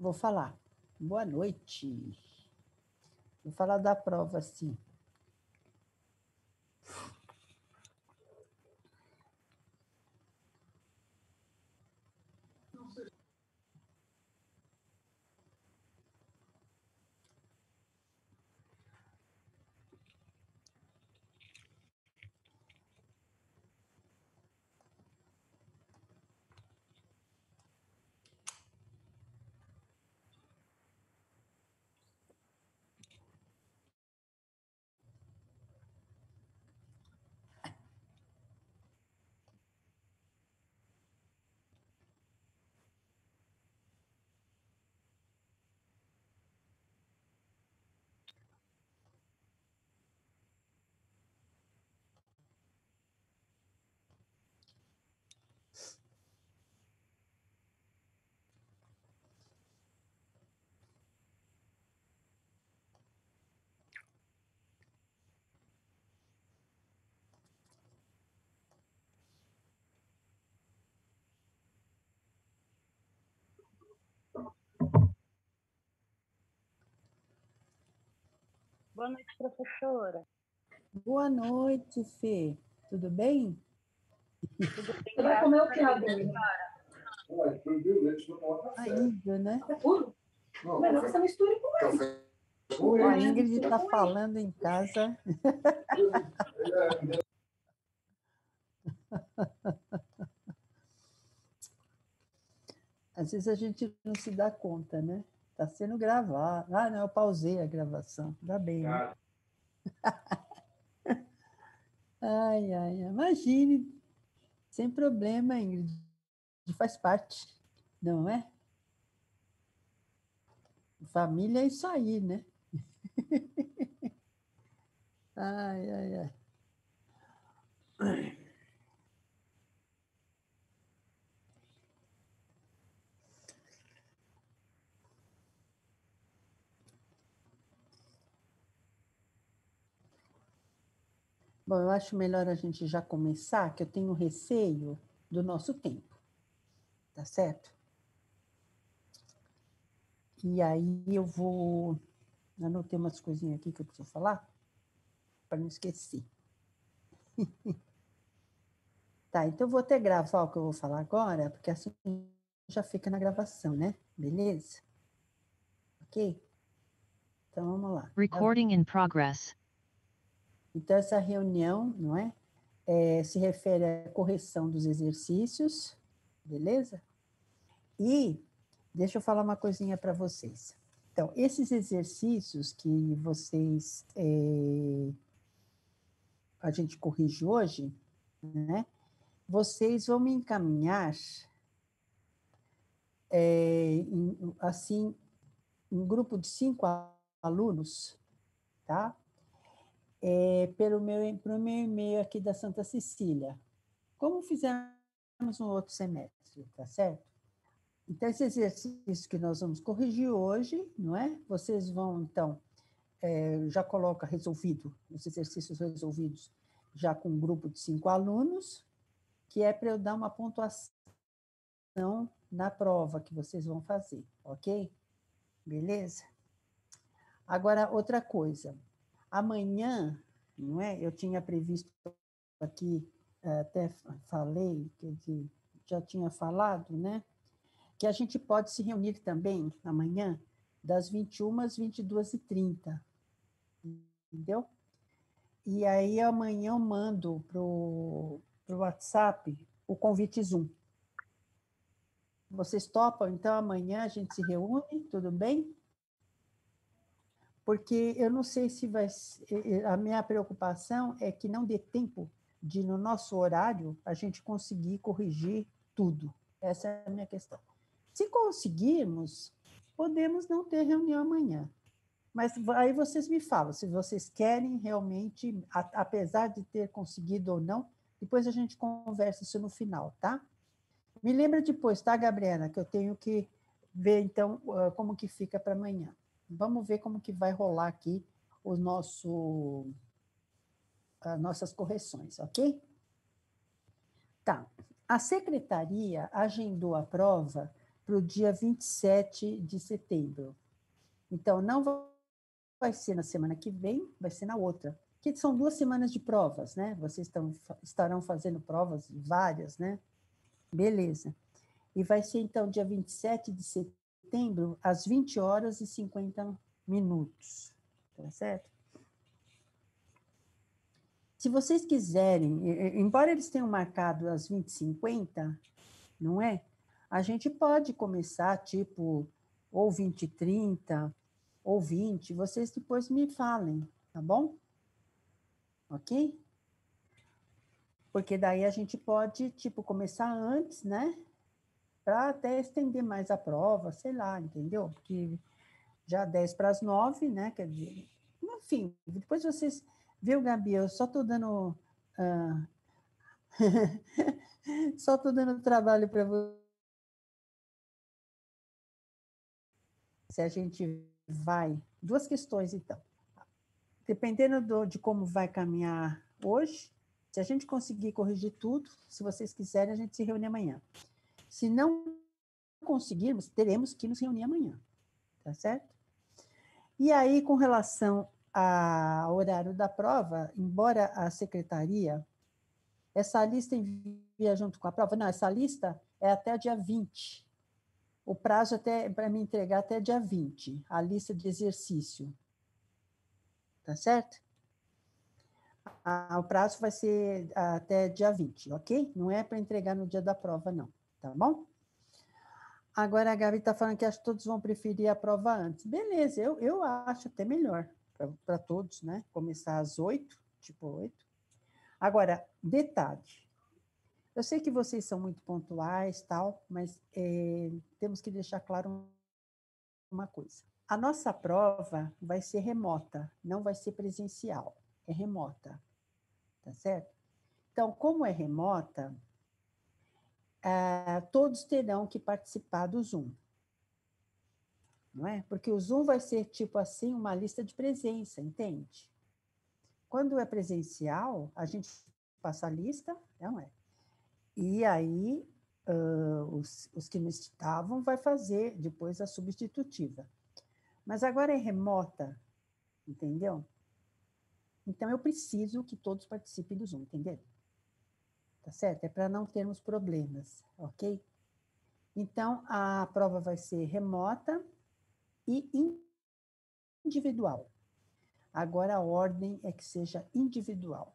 Vou falar. Boa noite. Vou falar da prova, sim. Boa noite, professora. Boa noite, Fê. Tudo bem? Tudo bem? Você vai comer o que agora? Ainda, né? Café puro? Melhor que você misture com leite. Ó, a Ingrid está falando em casa. Às vezes a gente não se dá conta, né? Está sendo gravado. Ah, não, eu pausei a gravação. Ainda bem, né? Ai, ai, imagine. Sem problema, Ingrid. Faz parte, não é? Família é isso aí, né? Ai, ai, ai. Bom, eu acho melhor a gente já começar, que eu tenho receio do nosso tempo. Tá certo? E aí eu vou... Anotei umas coisinhas aqui que eu preciso falar, para não esquecer. Tá, então eu vou até gravar o que eu vou falar agora, porque assim já fica na gravação, né? Beleza? Ok? Então vamos lá. Recording in progress. Então essa reunião, não é? Se refere à correção dos exercícios, beleza? E deixa eu falar uma coisinha para vocês. Então, esses exercícios que vocês, a gente corrige hoje, né? Vocês vão me encaminhar, assim, um grupo de 5 alunos, tá? Pro meu e-mail aqui da Santa Cecília, como fizemos no outro semestre, tá certo? Então, esse exercício que nós vamos corrigir hoje, não é? Vocês vão, então, já coloca resolvido, os exercícios resolvidos, já com um grupo de 5 alunos, que é para eu dar uma pontuação na prova que vocês vão fazer, ok? Beleza? Agora, outra coisa. Amanhã, não é? Eu tinha previsto aqui, até falei, que já tinha falado, né? Que a gente pode se reunir também amanhã, das 21 às 22h30, entendeu? E aí amanhã eu mando pro WhatsApp o convite Zoom. Vocês topam? Então amanhã a gente se reúne, tudo bem? Porque eu não sei se vai... A minha preocupação é que não dê tempo de, no nosso horário, a gente conseguir corrigir tudo. Essa é a minha questão. Se conseguirmos, podemos não ter reunião amanhã. Mas aí vocês me falam, se vocês querem realmente, apesar de ter conseguido ou não, depois a gente conversa isso no final, tá? Me lembra depois, tá, Gabriela, que eu tenho que ver, então, como que fica para amanhã. Vamos ver como que vai rolar aqui as nossas correções, ok? Tá. A secretaria agendou a prova para o dia 27 de setembro. Então, não vai ser na semana que vem, vai ser na outra. Que são 2 semanas de provas, né? Vocês estarão fazendo provas várias, né? Beleza. E vai ser, então, dia 27 de setembro, às 20 horas e 50 minutos. Tá certo? Se vocês quiserem, embora eles tenham marcado às 20h50, não é? A gente pode começar, tipo, ou 20h30, ou 20, vocês depois me falem, tá bom? Ok? Porque daí a gente pode, tipo, começar antes, né? Para até estender mais a prova, sei lá, entendeu? Porque já 10 para as 9, né? Quer dizer, enfim, depois vocês... Viu, Gabi? Eu só estou dando... só estou dando trabalho para você. Se a gente vai... 2 questões, então. Dependendo de como vai caminhar hoje, se a gente conseguir corrigir tudo, se vocês quiserem, a gente se reúne amanhã. Se não conseguirmos, teremos que nos reunir amanhã, tá certo? E aí, com relação ao horário da prova, embora a secretaria, essa lista envia junto com a prova, não, essa lista é até dia 20. O prazo para me entregar até dia 20, a lista de exercício. Tá certo? O prazo vai ser até dia 20, ok? Não é para entregar no dia da prova, não, tá bom? Agora a Gabi está falando que acho que todos vão preferir a prova antes. Beleza, eu acho até melhor para todos, né? Começar às 8, tipo 8. Agora, detalhe. Eu sei que vocês são muito pontuais, tal, mas temos que deixar claro uma coisa. A nossa prova vai ser remota, não vai ser presencial, é remota, tá certo? Então, como é remota, todos terão que participar do Zoom, não é? Porque o Zoom vai ser, tipo assim, uma lista de presença, entende? Quando é presencial, a gente passa a lista, não é? E aí, os que não estavam vai fazer depois a substitutiva. Mas agora é remota, entendeu? Então, eu preciso que todos participem do Zoom, entendeu? Tá certo? É para não termos problemas, ok? Então, a prova vai ser remota e individual. Agora, a ordem é que seja individual,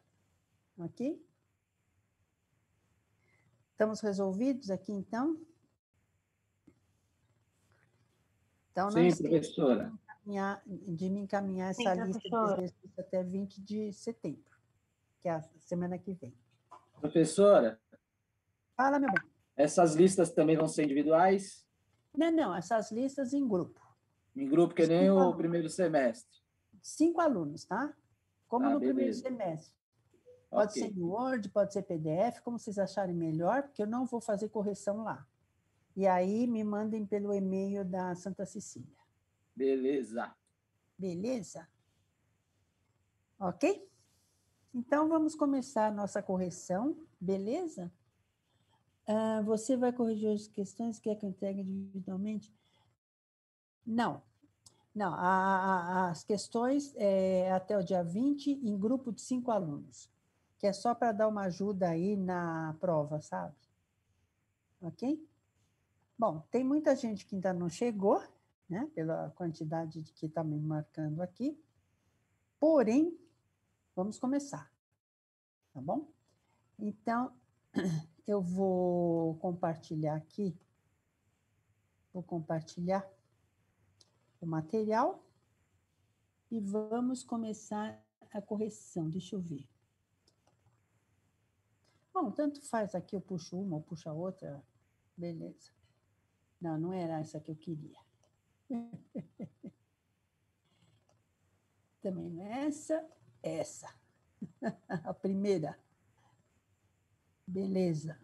ok? Estamos resolvidos aqui, então? Então, não Sim, esqueça professora. de me encaminhar essa Sim, lista de professora. exercícios até 20 de setembro, que é a semana que vem. Professora, Fala, meu bem. essas listas também vão ser individuais? Não, essas listas em grupo. Em grupo, que nem 5 o alunos. primeiro semestre? 5 alunos, tá? Como Tá, no primeiro beleza. semestre. Pode ser Ok, em Word, pode ser PDF, como vocês acharem melhor, porque eu não vou fazer correção lá. E aí me mandem pelo e-mail da Santa Cecília. beleza. Beleza? Ok? Então, vamos começar a nossa correção, beleza? Você vai corrigir as questões que é que eu entregue individualmente? Não. Não, as questões até o dia 20 em grupo de 5 alunos, que é só para dar uma ajuda aí na prova, sabe? Ok? Bom, tem muita gente que ainda não chegou, né? Pela quantidade de que está me marcando aqui. Porém, vamos começar, tá bom? Então, eu vou compartilhar aqui, vou compartilhar o material e vamos começar a correção. Deixa eu ver. Bom, tanto faz aqui, eu puxo uma ou puxo a outra, beleza. Não, não era essa que eu queria. Também não é essa. A primeira. Beleza.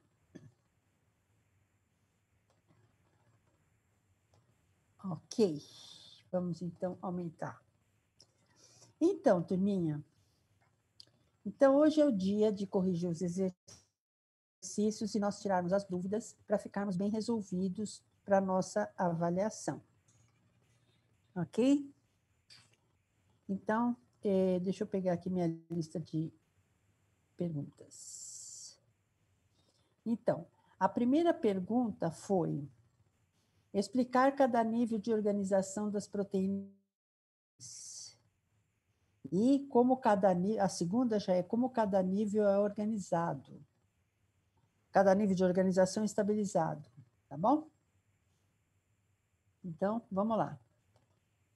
Ok. Vamos, então, aumentar. Então, turminha, então hoje é o dia de corrigir os exercícios e nós tirarmos as dúvidas para ficarmos bem resolvidos para a nossa avaliação. Ok? Então, deixa eu pegar aqui minha lista de perguntas. Então, a primeira pergunta foi explicar cada nível de organização das proteínas. E como cada nível, a segunda já é como cada nível é organizado. Cada nível de organização é estabilizado, tá bom? Então, vamos lá.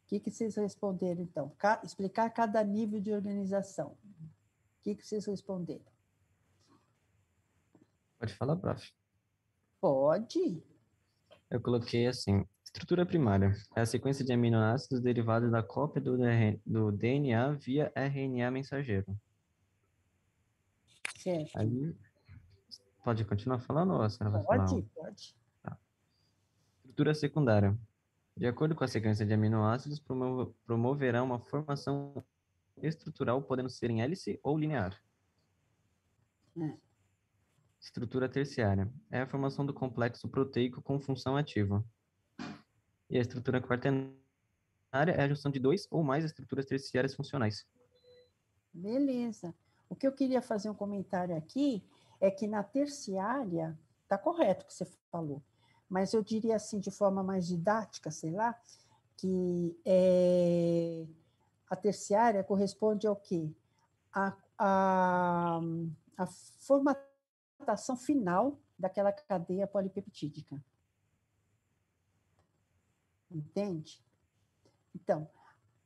O que vocês responderam, então? Explicar cada nível de organização. O que vocês responderam? Pode falar, prof. Pode. Eu coloquei assim, estrutura primária é a sequência de aminoácidos derivada da cópia do DNA via RNA mensageiro. Certo. Aí, pode continuar falando ou a senhora vai falar? Pode. Tá. Estrutura secundária. De acordo com a sequência de aminoácidos, promoverá uma formação estrutural, podendo ser em hélice ou linear. Estrutura terciária. É a formação do complexo proteico com função ativa. E a estrutura quaternária é a junção de 2 ou mais estruturas terciárias funcionais. Beleza. O que eu queria fazer um comentário aqui é que na terciária, está correto o que você falou, mas eu diria assim, de forma mais didática, sei lá, que a terciária corresponde ao quê? A formatação final daquela cadeia polipeptídica. Entende? Então,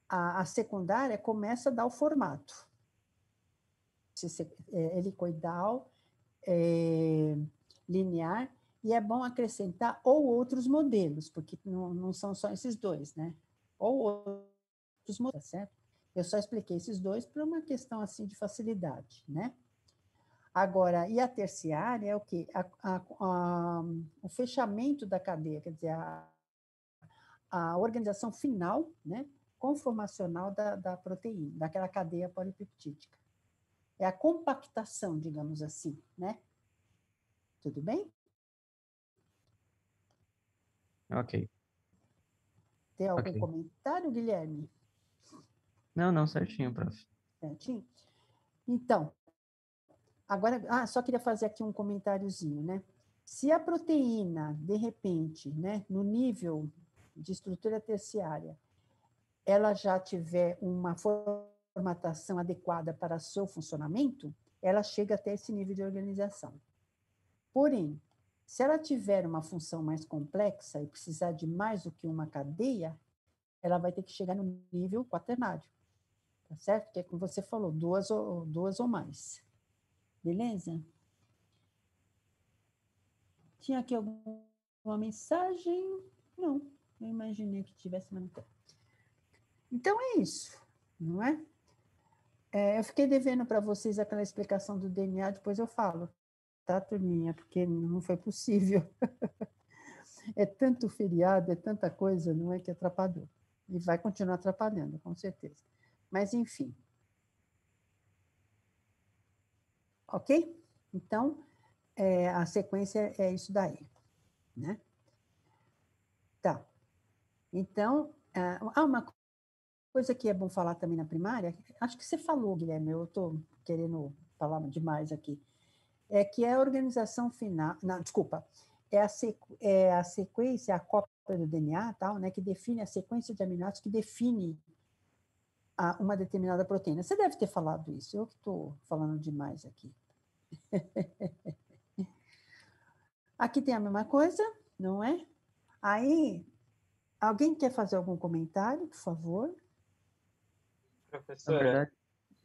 a secundária começa a dar o formato. Helicoidal, linear, e é bom acrescentar ou outros modelos, porque não são só esses dois, né? Ou outros modelos, certo? Eu só expliquei esses dois por uma questão assim de facilidade, né? Agora, e a terciária é o quê? O fechamento da cadeia, quer dizer, a organização final, né? Conformacional da proteína, daquela cadeia polipeptídica. É a compactação, digamos assim, né? Tudo bem? Ok. Tem algum comentário, Guilherme? Não, certinho, prof. Certinho? Então, agora, só queria fazer aqui um comentáriozinho, né? Se a proteína, de repente, né, no nível de estrutura terciária, ela já tiver uma formatação adequada para seu funcionamento, ela chega até esse nível de organização. Porém, se ela tiver uma função mais complexa e precisar de mais do que uma cadeia, ela vai ter que chegar no nível quaternário, tá certo? Que é como você falou, duas ou mais. Beleza? Tinha aqui alguma mensagem? Não, eu imaginei que tivesse, mas não tem. Então é isso, não é? Eu fiquei devendo para vocês aquela explicação do DNA, depois eu falo, tá, turminha? Porque não foi possível. É tanto feriado, é tanta coisa, não é, que atrapalhou. E vai continuar atrapalhando, com certeza. Mas, enfim. Ok? Então, a sequência é isso daí, né? Tá. Então, uma coisa que é bom falar também na primária, acho que você falou, Guilherme, eu estou querendo falar demais aqui, é que é a organização final, não, desculpa, é a sequência, a cópia do DNA, tal, né, que define a sequência de aminoácidos que define uma determinada proteína. Você deve ter falado isso, eu que estou falando demais aqui. Aqui tem a mesma coisa, não é? Aí, alguém quer fazer algum comentário, por favor? Na Professora,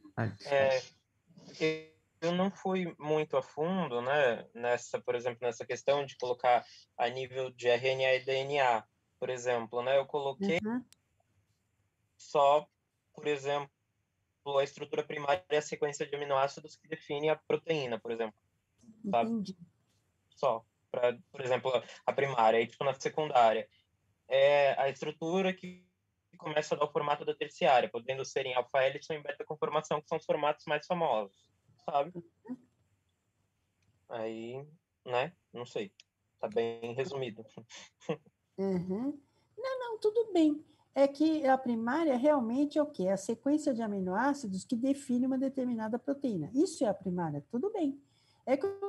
verdade, eu não fui muito a fundo, né, por exemplo, nessa questão de colocar a nível de RNA e DNA, por exemplo, né, eu coloquei só, por exemplo, a estrutura primária e a sequência de aminoácidos que define a proteína, por exemplo, sabe? Entendi. Só, por exemplo, a primária, e tipo na secundária, é a estrutura que começa a dar o formato da terciária, podendo ser em alfa-hélice ou em beta-conformação, que são os formatos mais famosos, sabe? Aí, né? Não sei. Tá bem resumido. Uhum. Não, tudo bem. É que a primária realmente é o quê? É a sequência de aminoácidos que define uma determinada proteína. Isso é a primária, tudo bem. É que eu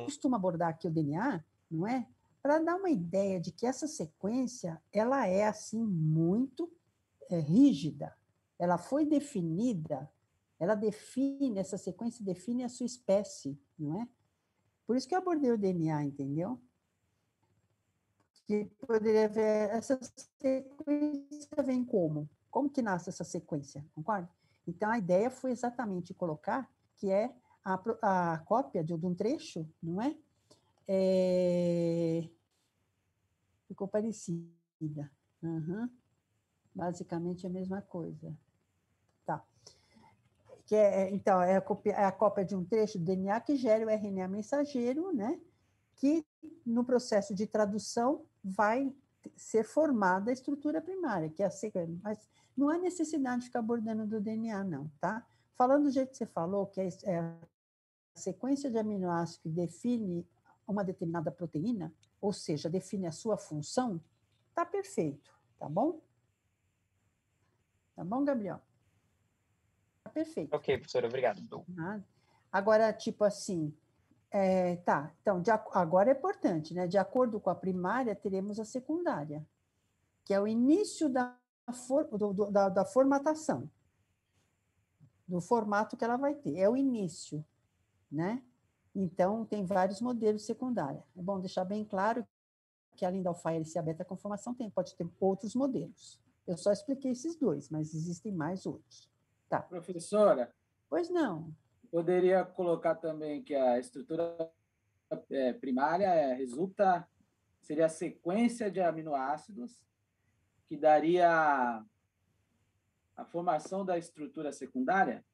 costumo abordar aqui o DNA, não é? Para dar uma ideia de que essa sequência, ela é, assim, muito rígida. Ela foi definida, ela define, essa sequência define a sua espécie, não é? Por isso que eu abordei o DNA, entendeu? Que poderia ver essa sequência vem como? Como que nasce essa sequência? Concorda? Então, a ideia foi exatamente colocar que é a cópia de um trecho, não é? Ficou parecida. Uhum. Basicamente a mesma coisa. Tá. Então, é a cópia de um trecho do DNA que gera o RNA mensageiro, né? Que no processo de tradução vai ser formada a estrutura primária, que é a sequência. Mas não há necessidade de ficar abordando do DNA, não, tá? Falando do jeito que você falou, que é a sequência de aminoácidos que define uma determinada proteína, ou seja, define a sua função, tá perfeito, tá bom? Tá bom, Gabriel? Tá perfeito. Ok, professora, obrigado. Agora, tipo assim, tá, então, agora é importante, né? De acordo com a primária, teremos a secundária, que é o início da formatação, do formato que ela vai ter, é o início, né? Então, tem vários modelos secundária. É bom deixar bem claro que, além da alfa-hélice e a beta-conformação, pode ter outros modelos. Eu só expliquei esses dois, mas existem mais outros. Tá. Professora, Pois não. poderia colocar também que a estrutura primária seria a sequência de aminoácidos que daria a formação da estrutura secundária?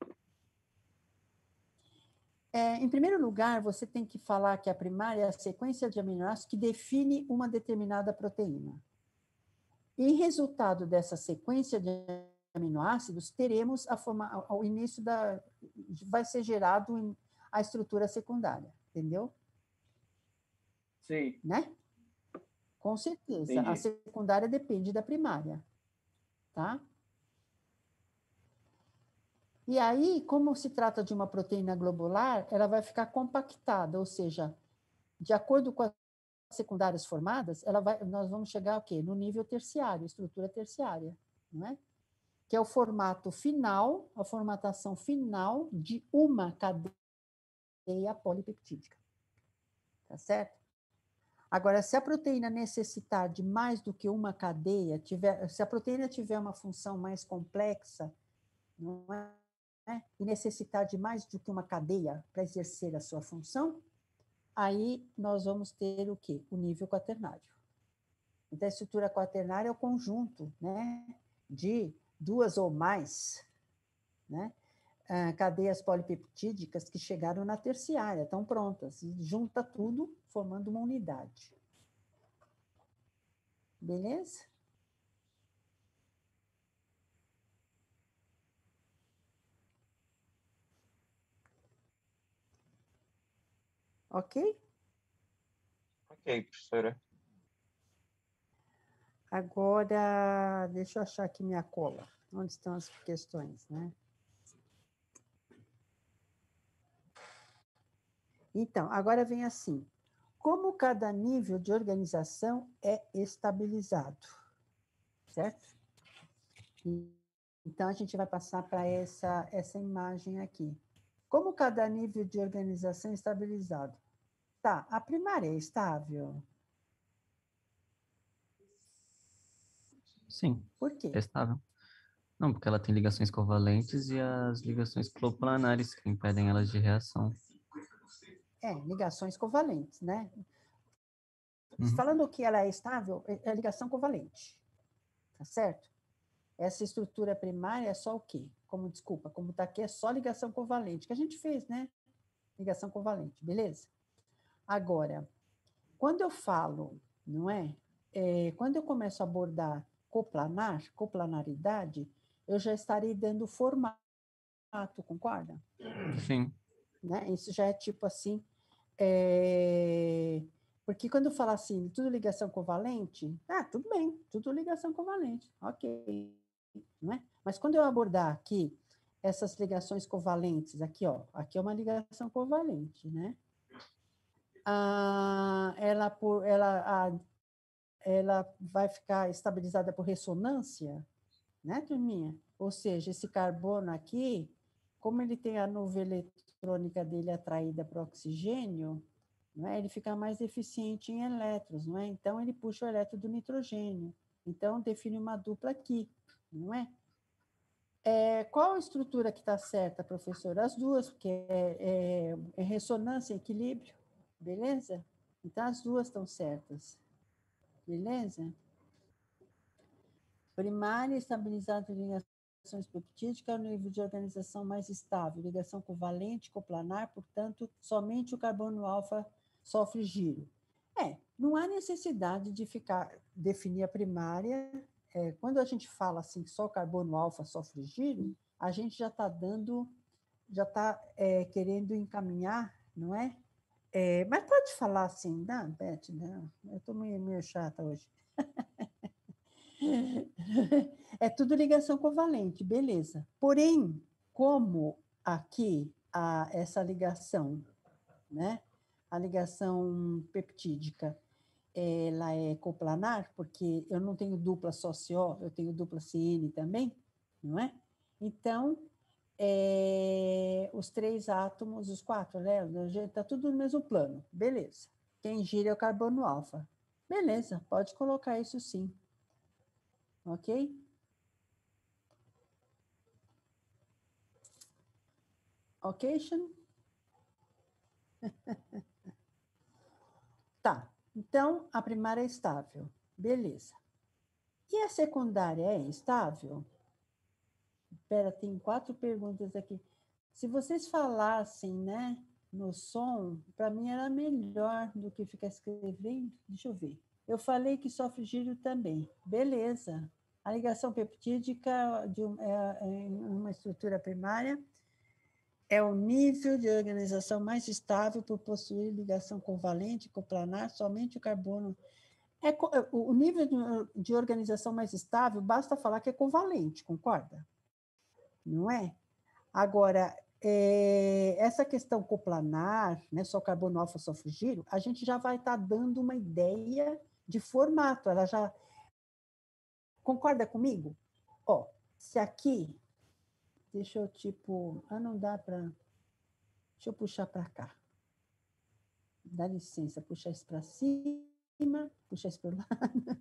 Em primeiro lugar, você tem que falar que a primária é a sequência de aminoácidos que define uma determinada proteína. E resultado dessa sequência de aminoácidos, teremos o início vai ser gerado a estrutura secundária, entendeu? Sim. Né? Com certeza. Entendi. A secundária depende da primária, tá? E aí, como se trata de uma proteína globular, ela vai ficar compactada, ou seja, de acordo com as secundárias formadas, nós vamos chegar ao quê? No nível terciário, estrutura terciária, não é? Que é o formato final, a formatação final de uma cadeia polipeptídica. Tá certo? Agora, se a proteína necessitar de mais do que uma cadeia, se a proteína tiver uma função mais complexa, não é? E necessitar de mais do que uma cadeia para exercer a sua função, aí nós vamos ter o quê? O nível quaternário. Então, a estrutura quaternária é o conjunto, né, de duas ou mais, né, cadeias polipeptídicas que chegaram na terciária, estão prontas, e junta tudo formando uma unidade. Beleza? Ok? Ok, professora. Agora, deixa eu achar aqui minha cola. Onde estão as questões, né? Então, agora vem assim. Como cada nível de organização é estabilizado? Certo? Então, a gente vai passar para essa imagem aqui. Como cada nível de organização é estabilizado? Tá, a primária é estável? Sim, Por quê? é estável. Não, porque ela tem ligações covalentes e as ligações cloplanares que impedem elas de reação. Ligações covalentes, né? Uhum. Falando que ela é estável, é ligação covalente. Tá certo? Essa estrutura primária é só o quê? Como está aqui, é só ligação covalente, que a gente fez, né? Ligação covalente, beleza? Agora, quando eu falo, não é? Quando eu começo a abordar coplanaridade, eu já estarei dando formato, concorda? Sim. Né? Isso já é tipo assim, Porque quando eu falo assim, tudo ligação covalente, tudo bem, tudo ligação covalente, ok. Não é? Mas quando eu abordar aqui essas ligações covalentes, aqui, ó, aqui é uma ligação covalente, né? Ela vai ficar estabilizada por ressonância, né, turminha? Ou seja, esse carbono aqui, como ele tem a nuvem eletrônica dele atraída para o oxigênio, não é? Ele fica mais eficiente em elétrons, não é? Então, ele puxa o elétron do nitrogênio. Então, define uma dupla aqui, não é? Qual a estrutura que está certa, professora? As duas, porque é ressonância e equilíbrio, beleza? Então, as duas estão certas, beleza? Primária, estabilizada de ligações peptídicas, no nível de organização mais estável, ligação covalente, coplanar, portanto, somente o carbono alfa sofre giro. Não há necessidade de definir a primária. Quando a gente fala assim que só o carbono alfa sofre giro, a gente já está querendo encaminhar, não é? Mas pode falar assim, não, Beth, não, eu estou meio chata hoje. É tudo ligação covalente, beleza. Porém, como aqui essa ligação, né? A ligação peptídica, ela é coplanar, porque eu não tenho dupla só CO, eu tenho dupla CN também, não é? Então, os 3 átomos, os 4, né? Está tudo no mesmo plano, beleza. Quem gira é o carbono alfa. Beleza, pode colocar isso sim. Ok? Ok, Sean? Tá, então a primária é estável, beleza. E a secundária é estável? Espera, tem 4 perguntas aqui. Se vocês falassem, né, no som, para mim era melhor do que ficar escrevendo. Deixa eu ver. Eu falei que sofre giro também. Beleza. A ligação peptídica em uma estrutura primária é o nível de organização mais estável por possuir ligação covalente, coplanar, somente o carbono. O nível de organização mais estável, basta falar que é covalente, concorda? Não é? Agora, essa questão coplanar, né, só carbono alfa sofre giro, a gente já vai estar dando uma ideia de formato. Ela já... Concorda comigo? Ó, se aqui... Deixa eu, não dá para... Deixa eu puxar para cá. Dá licença, puxar isso para cima, puxar isso para o lado.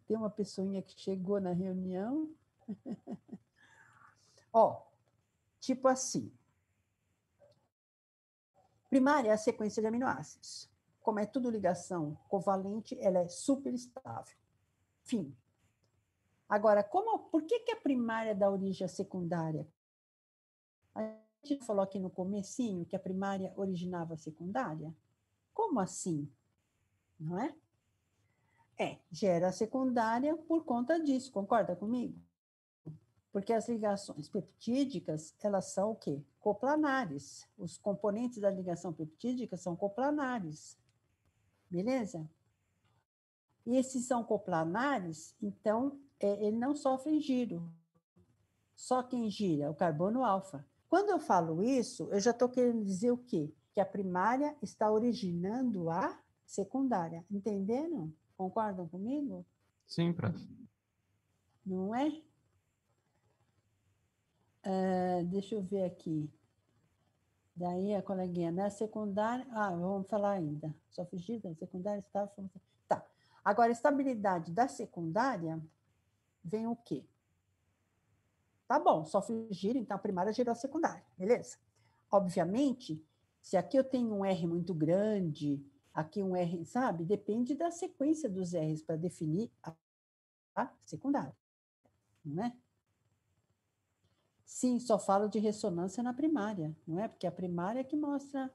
Tem uma pessoinha que chegou na reunião. Ó, tipo assim. Primária é a sequência de aminoácidos. Como é tudo ligação covalente, ela é super estável. Fim. Agora, por que a primária dá origem à secundária? A gente falou aqui no comecinho que a primária originava a secundária. Como assim? Não é? Gera a secundária por conta disso, concorda comigo? Porque as ligações peptídicas, elas são o quê? Coplanares. Os componentes da ligação peptídica são coplanares. Beleza? E esses são coplanares, então, ele não sofre giro. Só quem gira é o carbono alfa. Quando eu falo isso, eu já estou querendo dizer o quê? Que a primária está originando a secundária. Entenderam? Concordam comigo? Sim, prof. Não é? Deixa eu ver aqui. Daí a coleguinha, na secundária... vamos falar ainda. Só fugir da secundária, estável... Tá. Agora, estabilidade da secundária vem o quê? Tá bom, sofre giro, então a primária gerou a secundária, beleza? Obviamente, se aqui eu tenho um R muito grande, aqui um R, sabe? Depende da sequência dos R's para definir a secundária, não é? Sim, só falo de ressonância na primária, não é? Porque a primária é que mostra...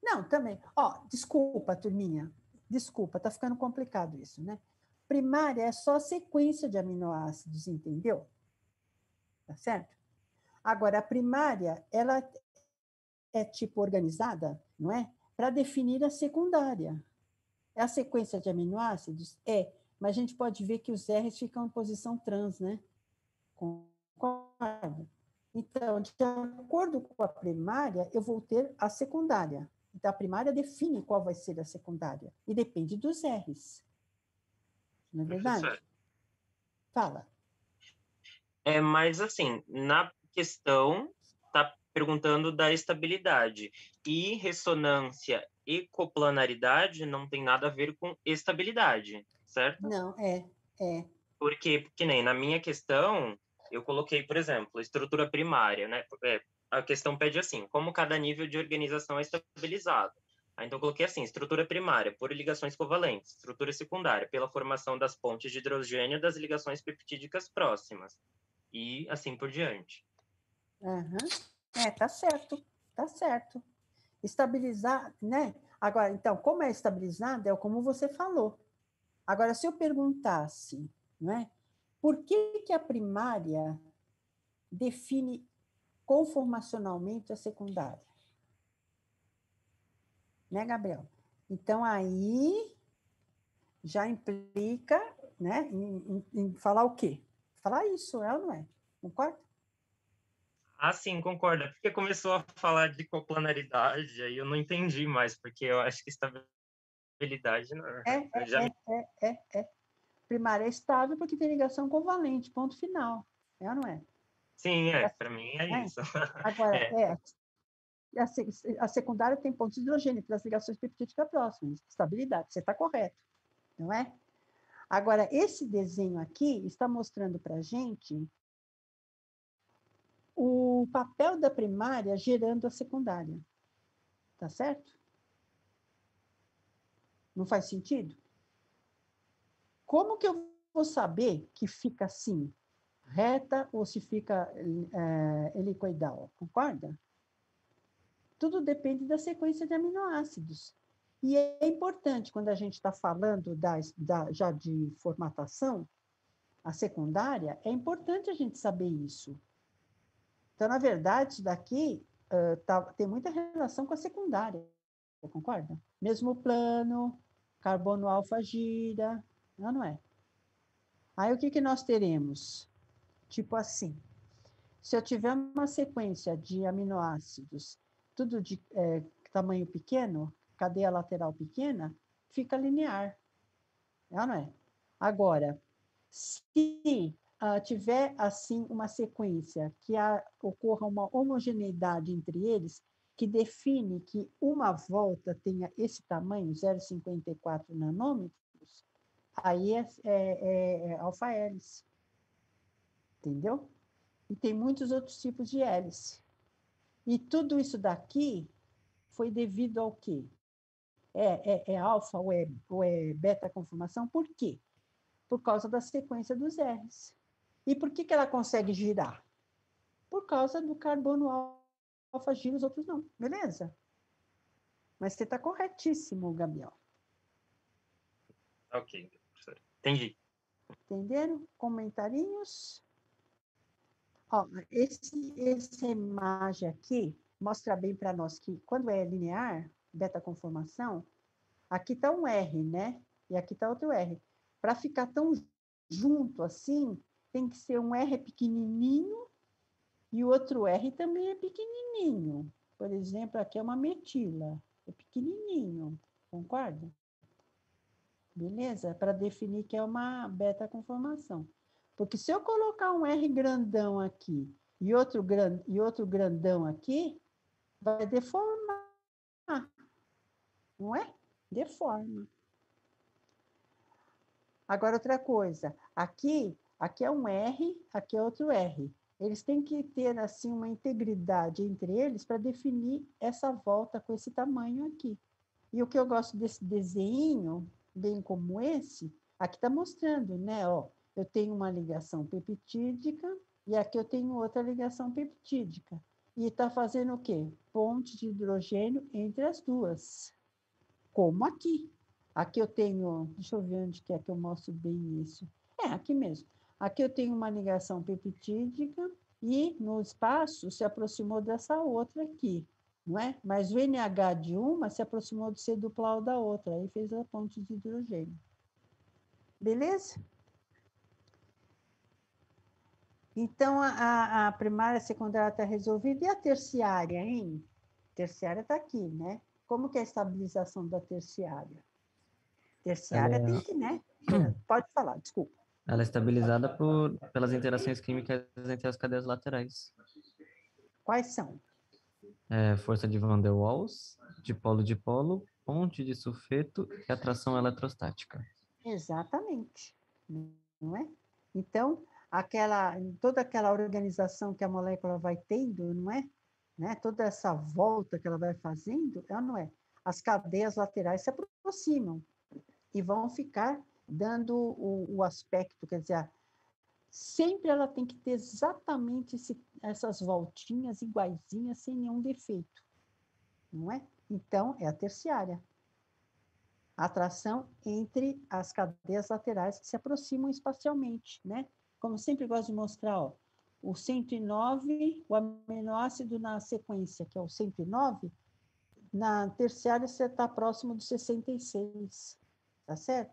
Não, também... desculpa, turminha. Desculpa, tá ficando complicado isso, né? Primária é só sequência de aminoácidos, entendeu? Tá certo? Agora, a primária, ela é tipo organizada, não é? para definir a secundária. É a sequência de aminoácidos? É, mas a gente pode ver que os R's ficam em posição trans, né? Concorda? Então, de acordo com a primária, eu vou ter a secundária. Então, a primária define qual vai ser a secundária. E depende dos R's. Não é verdade? Professor, Fala. mas assim, na questão, está perguntando da estabilidade. E ressonância e coplanaridade não tem nada a ver com estabilidade, certo? Não, é. Porque, que nem na minha questão, eu coloquei, por exemplo, estrutura primária, né? A questão pede assim, como cada nível de organização é estabilizado. Então, eu coloquei assim, estrutura primária, por ligações covalentes. Estrutura secundária, pela formação das pontes de hidrogênio das ligações peptídicas próximas. E assim por diante. Uhum. Tá certo, tá certo. Estabilizar, né? Agora, então, como é estabilizado, é como você falou. Agora, se eu perguntasse, né, por que a primária define conformacionalmente a secundária? Né, Gabriel? Então, aí já implica, né, em falar o quê? Falar isso, é ou não é? Concorda? Ah, sim, concordo. Porque começou a falar de coplanaridade, aí eu não entendi mais, porque eu acho que estabilidade não. Eu já me... Primária é estável porque tem ligação covalente, ponto final. É ou não é? Sim, para mim é isso. Agora, É. a secundária tem pontos de hidrogênio pelas ligações peptídicas próximas. Estabilidade, você está correto, não é? Agora, esse desenho aqui está mostrando para a gente o papel da primária gerando a secundária. Tá certo? Não faz sentido? Como que eu vou saber que fica assim, reta, ou se fica helicoidal? Concorda? Tudo depende da sequência de aminoácidos. E é importante, quando a gente está falando já de formatação, a secundária, é importante a gente saber isso. Então, na verdade, isso daqui tem muita relação com a secundária, concorda? Mesmo plano, carbono alfa gira, não é? Aí, o que nós teremos? Tipo assim, se eu tiver uma sequência de aminoácidos, tudo de tamanho pequeno, cadeia lateral pequena, fica linear, não é? Agora, se tiver assim uma sequência que ocorra uma homogeneidade entre eles, que define que uma volta tenha esse tamanho, 0,54 nanômetros, aí é alfa-hélice. Entendeu? E tem muitos outros tipos de hélice. E tudo isso daqui foi devido ao quê? É alfa ou é beta conformação? Por quê? Por causa da sequência dos R's. E por que ela consegue girar? Por causa do carbono alfa gira, os outros não. Beleza? Mas você está corretíssimo, Gabriel. Ok, professor. Entendi. Entenderam? Comentarinhos? Ó, essa imagem aqui mostra bem para nós que quando é linear, beta conformação, aqui está um R, né? E aqui está outro R. Para ficar tão junto assim, tem que ser um R pequenininho e o outro R também é pequenininho. Por exemplo, aqui é uma metila, é pequenininho, concorda? Beleza? Para definir que é uma beta conformação. Porque se eu colocar um R grandão aqui e outro grandão aqui, vai deformar. Não é? Deforma. Agora, outra coisa. Aqui é um R, aqui é outro R. Eles têm que ter assim uma integridade entre eles para definir essa volta com esse tamanho aqui. E o que eu gosto desse desenho, bem como esse, aqui está mostrando, né? Ó, eu tenho uma ligação peptídica e aqui eu tenho outra ligação peptídica. E está fazendo o quê? Ponte de hidrogênio entre as duas. Como aqui. Aqui eu tenho, deixa eu ver onde que é que eu mostro bem isso. Aqui mesmo. Aqui eu tenho uma ligação peptídica e no espaço se aproximou dessa outra aqui. não é? Mas o NH de uma se aproximou do C duplo da outra, aí fez a ponte de hidrogênio. Beleza? Então, a primária, a secundária está resolvida. E a terciária, hein? A terciária está aqui, né? Como que é a estabilização da terciária? Terciária Ela é- tem que, né? Pode falar, desculpa. Ela é estabilizada pelas interações químicas entre as cadeias laterais. Quais são? Força de Van der Waals, dipolo, ponte de sulfeto e atração eletrostática. Exatamente, não é? Então, toda aquela organização que a molécula vai tendo, não é? Né? Toda essa volta que ela vai fazendo, ela não é? As cadeias laterais se aproximam e vão ficar dando o aspecto, quer dizer, sempre ela tem que ter exatamente essas voltinhas iguaizinhas, sem nenhum defeito, não é? Então, é a terciária. A atração entre as cadeias laterais que se aproximam espacialmente, né? Como sempre gosto de mostrar, ó, o 109, o aminoácido na sequência, que é o 109, na terciária você está próximo do 66, tá certo?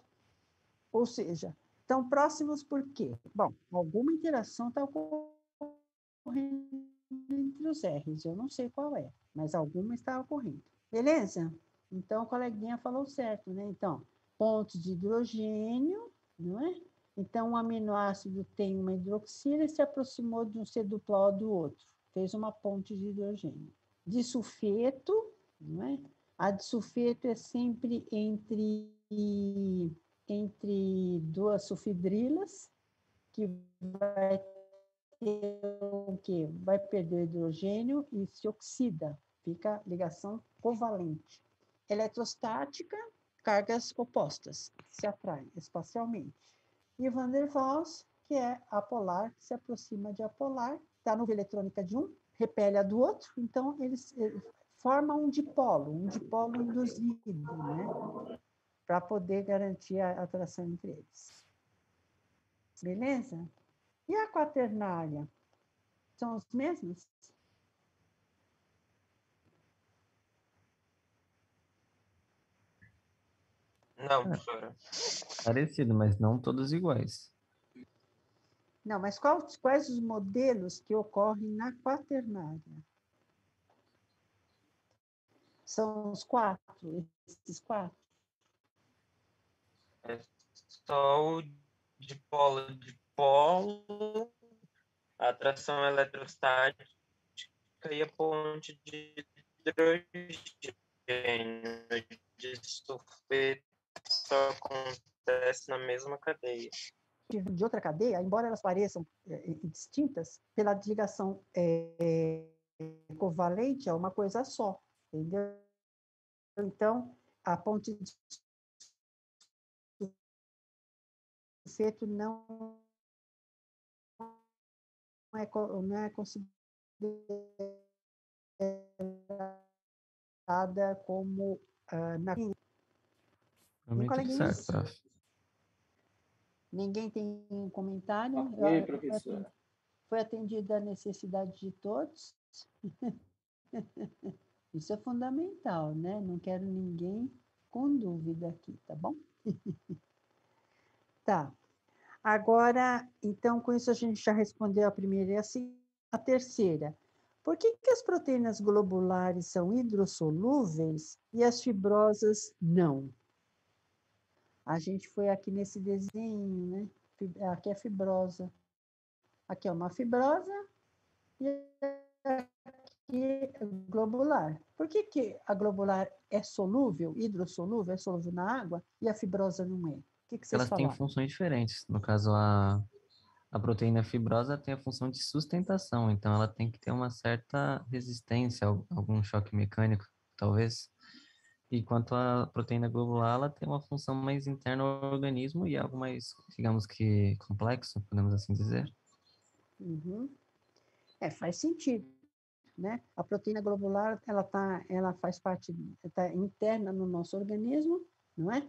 Ou seja, estão próximos por quê? Bom, alguma interação está ocorrendo entre os R's, eu não sei qual é, mas alguma está ocorrendo. Beleza? Então, o coleguinha falou certo, né? Então, pontos de hidrogênio, não é? Então, um aminoácido tem uma hidroxila e se aproximou de um C duplo do outro, fez uma ponte de hidrogênio. Disulfeto, não é? A disulfeto é sempre entre duas sulfidrilas, que vai ter o quê? Vai perder hidrogênio e se oxida, fica ligação covalente. Eletrostática, cargas opostas, se atraem espacialmente. E Van der Waals, que é apolar, se aproxima de apolar, está a nuvem eletrônica de um, repele a do outro, então eles formam um dipolo induzido, né? Para poder garantir a atração entre eles. Beleza? E a quaternária? São os mesmos? Não, professora. Parecido, mas não todos iguais. Não, mas quais os modelos que ocorrem na quaternária? São os quatro, esses quatro? É só o dipolo, a atração eletrostática e a ponte de hidrogênio de sulfeto só acontece na mesma cadeia. De outra cadeia, embora elas pareçam distintas, pela ligação covalente é uma coisa só, entendeu? Então, a ponte de sulfeto não é considerada como na... Pra mim, tudo certo, prof. Ninguém tem comentário? Ok, professora. Foi atendida a necessidade de todos? Isso é fundamental, né? Não quero ninguém com dúvida aqui, tá bom? Tá. Agora, então, com isso a gente já respondeu a primeira e a terceira. Por que as proteínas globulares são hidrossolúveis e as fibrosas não? A gente foi aqui nesse desenho, né? Aqui é fibrosa. Aqui é uma fibrosa e aqui é globular. Por que a globular é solúvel, hidrossolúvel, é solúvel na água, e a fibrosa não é? O que vocês Elas têm falaram? funções diferentes. No caso, a proteína fibrosa tem a função de sustentação, então ela tem que ter uma certa resistência a algum choque mecânico, talvez. Enquanto a proteína globular, ela tem uma função mais interna ao organismo e algo mais, digamos que, complexo, podemos assim dizer. Uhum. Faz sentido, né? A proteína globular, ela faz parte, está interna no nosso organismo, não é?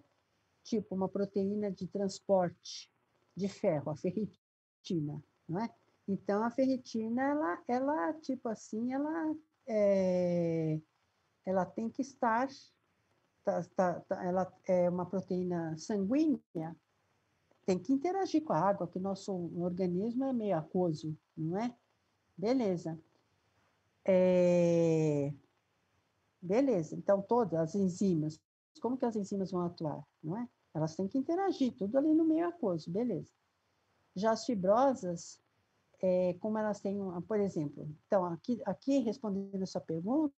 Tipo uma proteína de transporte de ferro, a ferritina, não é? Então, a ferritina, ela tipo assim, ela ela tem que estar, ela é uma proteína sanguínea, tem que interagir com a água, que o nosso organismo é meio aquoso, não é? Beleza. Beleza, então todas as enzimas, como que as enzimas vão atuar, não é? Elas têm que interagir, tudo ali no meio aquoso, beleza. Já as fibrosas, como elas têm, por exemplo, então aqui respondendo a sua pergunta,